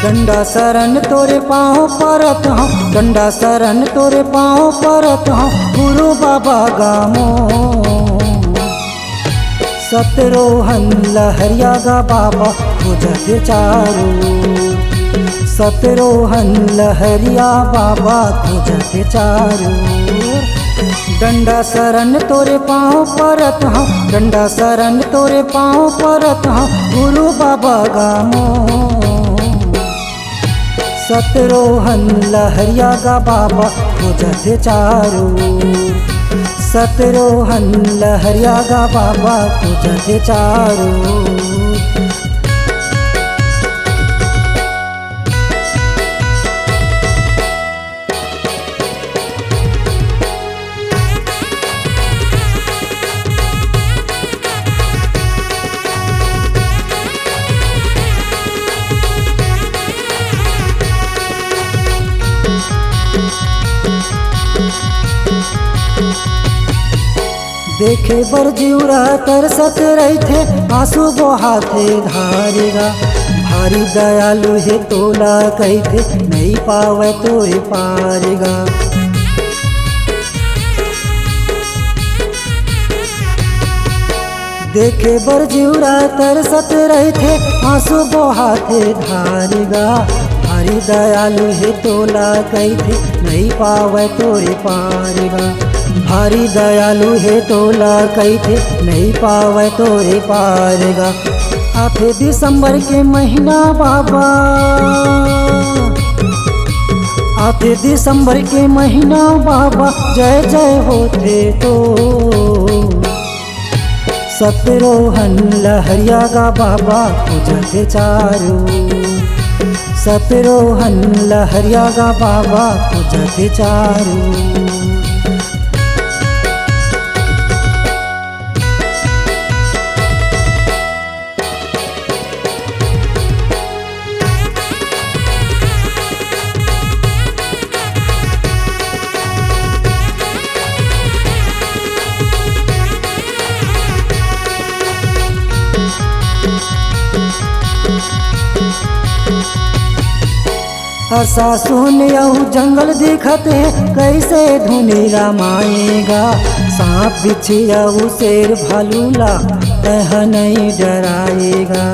डंडा शरण तोरे पाँव परत हूँ, डंडा शरण तोरे पाँव परत हूँ, गुरु बाबा गामो। सतरोहन लहरिया गा बाबा खोजत चारू, सतरोहन लहरिया बाबा खोजत चारू। डंडा शरण तोरे पाँव परत हूँ, डंडा शरण तोरे पाँव परत हूँ, गुरु बाबा गामो। सतरोहन लहरिया गा बाबा खोजत चारू, सतरोहन लहरिया गा बाबा खोजत चारू। देखे बर जीवरा तरसत रहिथे, आंसू बहाथे धारेगा। भारी दयालु हे तोला कहथे, नहीं पावे तोरे पारेगा। देखे बर जीवरा तरसत रहिथे, आंसू बहाथे धारेगा। भारी दयालु हे तोला कहथे, नहीं पावे तोरे पारेगा। भारी दयालु हे तोला कहथे, नहीं पावे तोरे पारेगा। आथे दिसंबर के महीना बाबा, आथे दिसंबर के महीना बाबा, जय जय होते तो। सतरोहन लहरिया गा बाबा खोजत चारू, सतरोहन लहरिया गा बाबा खोजत चारू। हसा सुन यहू जंगल दिखते, कैसे धुनी रामाएगा। सांप बिच्छू शेर भालूला तह नहीं डराएगा।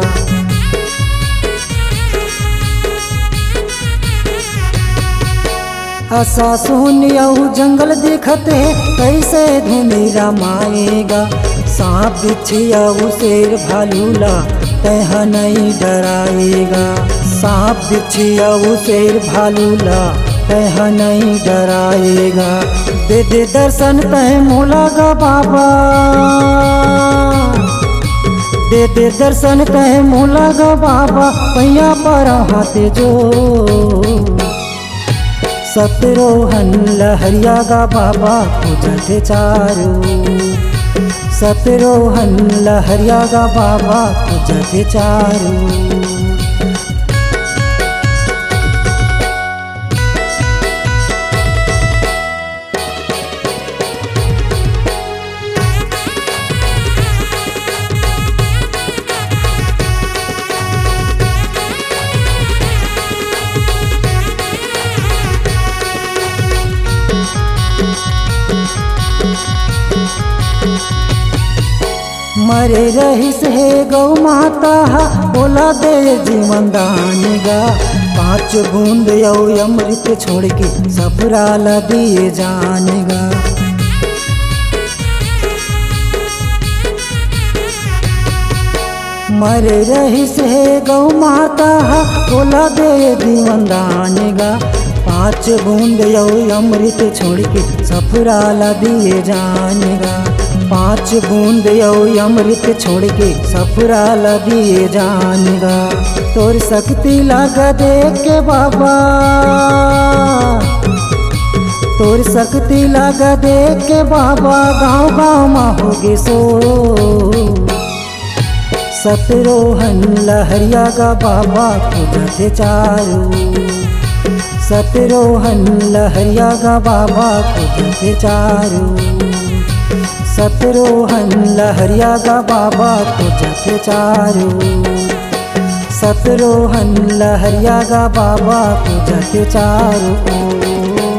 हसा सुन यहू जंगल दिखते, कैसे धुनी रामाएगा। सांप बिच्छू शेर भालूला तह नहीं डराएगा। सांप बिच्छू शेर भालूला तह नहीं डराएगा। दे दे दर्शन तह मोला गा बाबा, दे दे दर्शन तह मोला गा बाबा, पैया पर हाथे जो। सतरोहन लहरिया गा बाबा खोजत चारू, सतरोहन लहरिया गा बाबा खोजत चारू। मरे रहिस हे गौ माता, बोला दे जीवन दान गा। 5 बूंद यौ अमृत छोड़ के सफराला दिए जानेगा। मरे रहिस हे गौ माता, बोला दे जीवन दान गा। 5 बूंद यौ अमृत छोड़ के सफराला दिए जानेगा। 5 बूंद यौ अमृत छोड़ के सफराला दिए जानेगा। तोर शक्ति लागा देख के बाबा, तोर शक्ति लागा देख के बाबा, गाँव गाँव में होगे सो। सतरोहन लहरिया गा बाबा खोजत चारू, सतरोहन लहरिया गा बाबा खोजत चारू। सतरोहन लहरिया गा बाबा खोजत चारू, सतरोहन लहरिया गा बाबा पूजत चारों ओर।